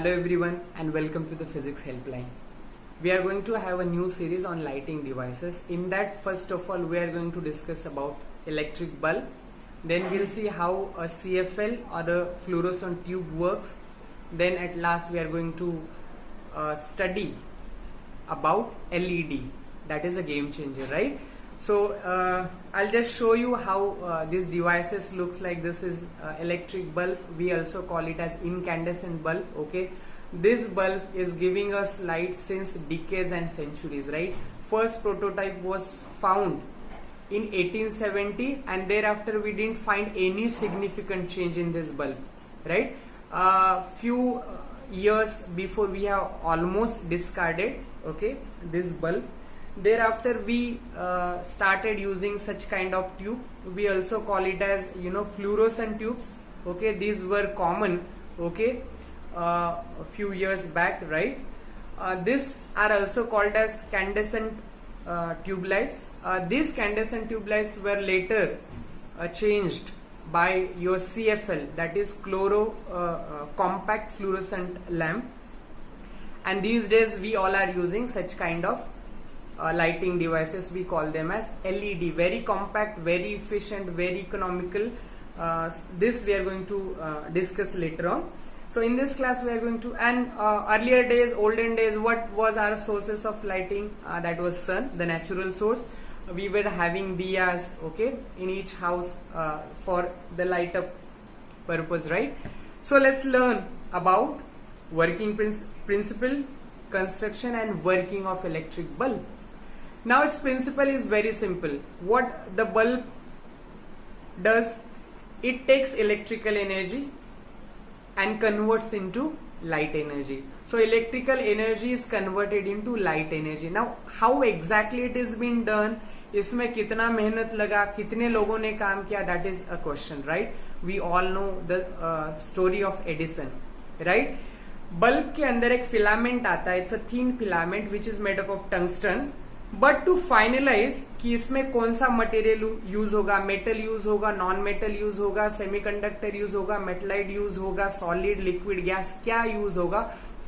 Hello everyone and welcome to the Physics Helpline. We are going to have a new series on lighting devices. In that, first of all, we are going to discuss about electric bulb. Then we'll see how a CFL or a fluorescent tube works. Then at last we are going to study about LED. That is a game changer, right? So I'll just show you how these devices looks like. This is electric bulb. We also call it as incandescent bulb. Okay, this bulb is giving us light since decades and centuries, right? First prototype was found in 1870 and thereafter we didn't find any significant change in this bulb, right? Few years before we have almost discarded, okay, this bulb. Thereafter we started using such kind of tube. We also call it as fluorescent tubes. Okay, these were common, okay, a few years back, right? These are also called as candescent tube lights. These candescent tube lights were later changed by your CFL, that is chloro compact fluorescent lamp, and these days we all are using such kind of lighting devices. We call them as LED. Very compact, very efficient, very economical. This we are going to discuss later on. So in this class we are going to, and earlier days, olden days, what was our sources of lighting? That was sun, the natural source. We were having diyas, okay, in each house for the light up purpose, right? So let's learn about working principle, construction and working of electric bulb. Now its principle is very simple. What the bulb does, it takes electrical energy and converts into light energy. So electrical energy is converted into light energy. Now how exactly it is being done, इसमें कितना मेहनत लगा, कितने लोगों ने काम किया, that is a question, right? We all know the story of Edison, right? Bulb के अंदर एक फिलामेंट आता है, it's a thin filament which is made up of tungsten. But to finalize कि इसमें कौन सा मटेरियल यूज होगा, मेटल यूज होगा, नॉन मेटल यूज होगा, सेमीकंडक्टर यूज होगा, मेटलाइट यूज होगा, सॉलिड, लिक्विड, गैस, क्या यूज होगा,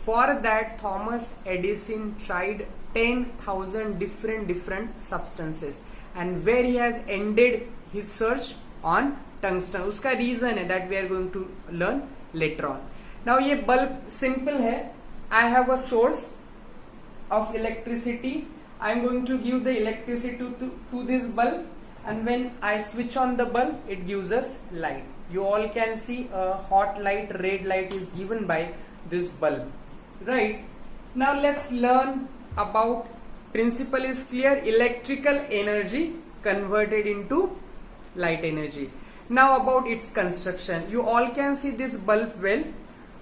for that Thomas Edison tried 10,000 different substances and where he has ended his search on tungsten. उसका reason है that we are going to learn later on. Now ये bulb simple है. I have a source of electricity. I am going to give the electricity to this bulb, and when I switch on the bulb, it gives us light. You all can see a hot light, red light is given by this bulb, right? Now let's learn about principle is clear. Electrical energy converted into light energy. Now about its construction. You all can see this bulb well.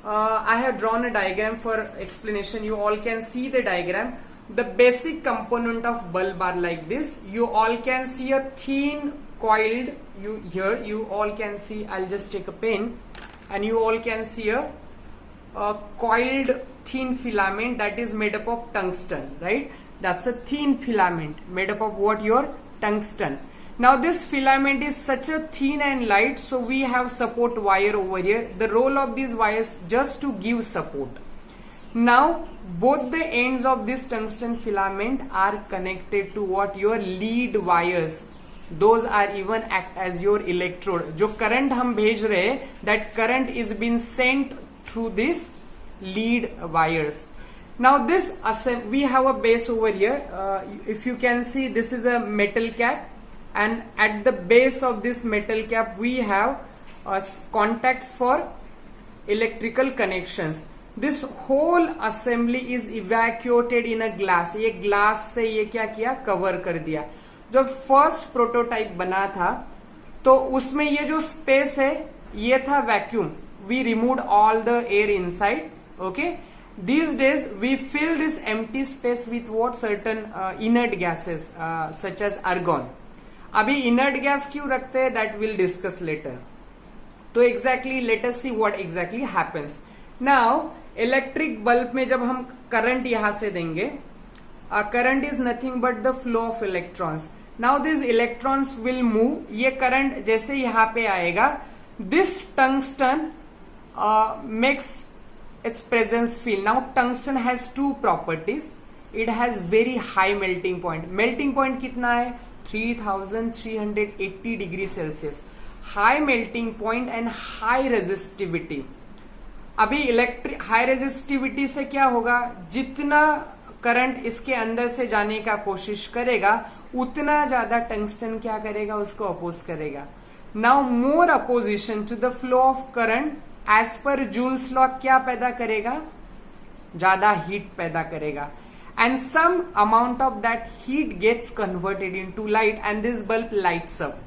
I have drawn a diagram for explanation. You all can see the diagram. The basic component of bulb are like this. You all can see a thin coiled, you all can see, I'll just take a pen, and you all can see a coiled thin filament that is made up of tungsten, right? That's a thin filament made up of what? Your tungsten. Now this filament is such a thin and light, so we have support wire over here. The role of these wires just to give support. Now both the ends of this tungsten filament are connected to what? Your lead wires. Those are even act as your electrode. जो current हम भेज रहे हैं, that current is being sent through this lead wires. Now this we have a base over here. If you can see, this is a metal cap, and at the base of this metal cap we have contacts for electrical connections. This whole assembly is evacuated in a glass. ये glass से ये क्या किया, cover कर दिया. जब first prototype बना था तो उसमें ये जो space है ये था vacuum. We removed all the air inside. Okay. These days we fill this empty space with what? Certain inert gases such as argon. अभी inert gas क्यों रखते हैं, that we'll discuss later. तो exactly let us see what exactly happens. Now electric bulb में जब हम current यहां से देंगे, current is nothing but the flow of electrons. Now this electrons will move. ये करंट जैसे यहां पे आएगा, this tungsten makes its presence field. Now tungsten has two properties. It has very high melting point. Melting point कितना है? 3380 degree Celsius. High melting point and high resistivity. अभी electric high resistivity से क्या होगा, जितना करंट इसके अंदर से जाने का कोशिश करेगा उतना ज्यादा टंगस्टन क्या करेगा, उसको अपोज करेगा. Now more opposition to the flow of current as per Joule's law क्या पैदा करेगा, ज्यादा हीट पैदा करेगा. And some amount of that heat gets converted into light and this bulb lights up.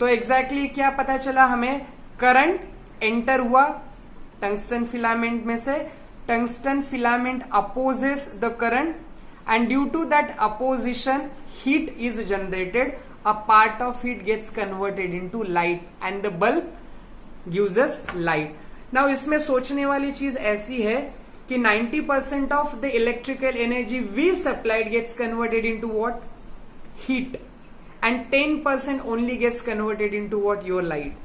तो exactly क्या पता चला हमें, करंट एंटर हुआ टंगस्टन फिलामेंट में से. Tungsten filament opposes the current and due to that opposition heat is generated. A part of heat gets converted into light and the bulb gives us light. Now इसमें सोचने वाली चीज ऐसी है कि 90% of the electrical energy we supplied gets converted into what? Heat. And 10% only gets converted into what? Your light.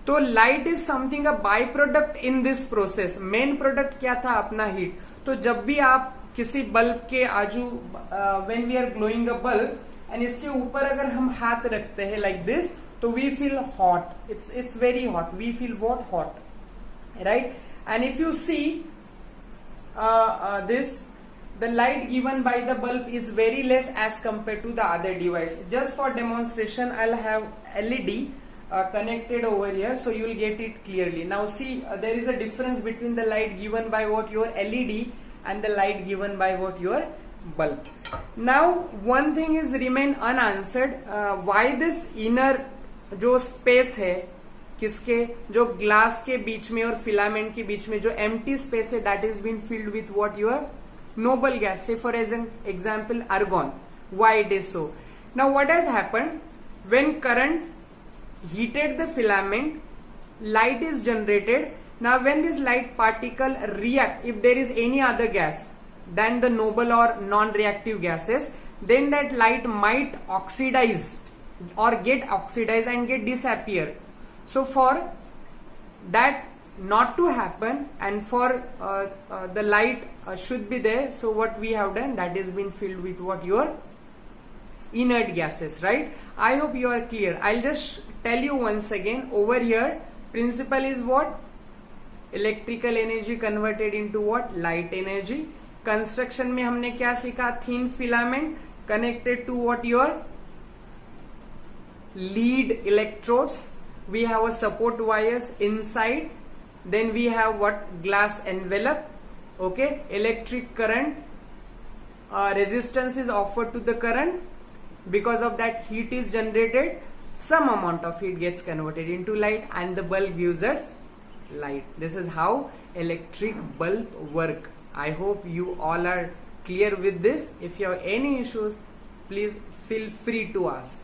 तो light is something a byproduct in this process. Main product क्या था? अपना heat. तो जब भी आप किसी बल्ब के आजू when we are glowing a bulb and इसके ऊपर अगर हम हाथ रखते हैं like this, तो we feel hot. It's very hot. We feel what? Hot. Right? And if you see this, the light given by the bulb is very less as compared to the other device. Just for demonstration, I'll have LED connected over here, so you will get it clearly. Now see, there is a difference between the light given by what your LED and the light given by what your bulb. Now one thing is remain unanswered. Why this inner जो space है किसके, जो glass के बीच में और filament के बीच में जो एम्प्टी स्पेस है, that is been filled with what, your noble gas, say for example argon. Why it is so? Now what has happened, when current heated the filament, light is generated. Now when this light particle react, if there is any other gas than the noble or non-reactive gases, then that light might oxidize or get oxidized and get disappear. So for that not to happen and for the light should be there, so what we have done, that is been filled with what, your inert gases, right? I hope you are clear. I'll just tell you once again. Over here principle is what, electrical energy converted into what, light energy. Construction में हमने क्या सीखा, thin filament connected to what, your lead electrodes. We have a support wires inside, then we have what, glass envelope. Okay, electric current, resistance is offered to the current. Because of that, heat is generated, some amount of heat gets converted into light and the bulb gives us light. This is how electric bulb work. I hope you all are clear with this. If you have any issues, please feel free to ask.